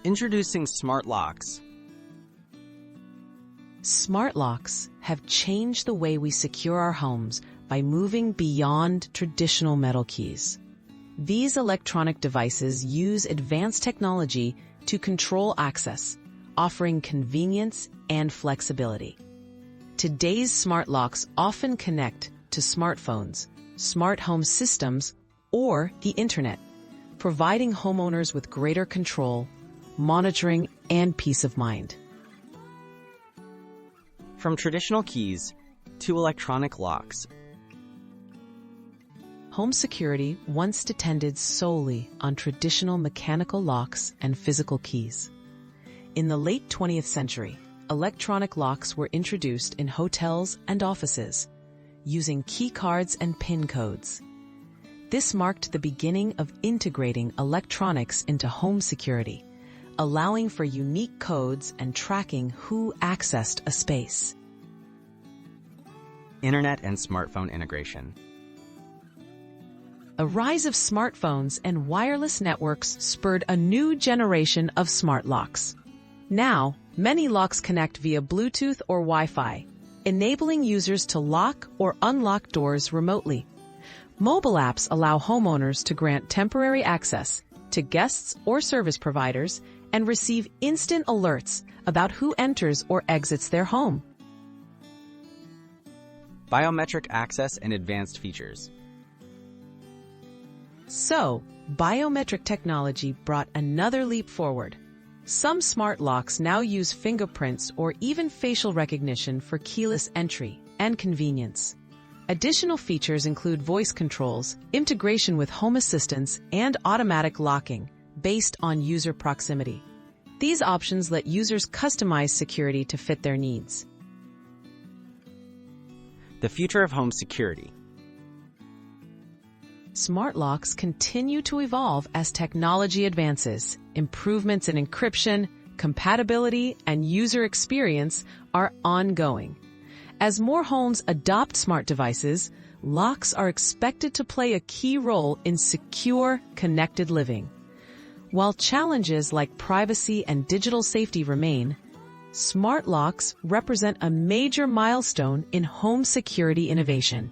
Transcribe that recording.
Introducing smart locks. Smart locks have changed the way we secure our homes by moving beyond traditional metal keys. These electronic devices use advanced technology to control access, offering convenience and flexibility. Today's smart locks often connect to smartphones, smart home systems, or the internet, providing homeowners with greater control, monitoring, and peace of mind. From traditional keys to electronic locks. Home security once depended solely on traditional mechanical locks and physical keys. In the late 20th century, electronic locks were introduced in hotels and offices, using key cards and PIN codes. This marked the beginning of integrating electronics into home security, allowing for unique codes and tracking who accessed a space. Internet and smartphone integration. A rise of smartphones and wireless networks spurred a new generation of smart locks. Now, many locks connect via Bluetooth or Wi-Fi, enabling users to lock or unlock doors remotely. Mobile apps allow homeowners to grant temporary access to guests or service providers and receive instant alerts about who enters or exits their home. Biometric access and advanced features. So, biometric technology brought another leap forward. Some smart locks now use fingerprints or even facial recognition for keyless entry and convenience. Additional features include voice controls, integration with home assistants, and automatic locking based on user proximity. These options let users customize security to fit their needs. The future of home security. Smart locks continue to evolve as technology advances. Improvements in encryption, compatibility, and user experience are ongoing. As more homes adopt smart devices, locks are expected to play a key role in secure, connected living. While challenges like privacy and digital safety remain, smart locks represent a major milestone in home security innovation.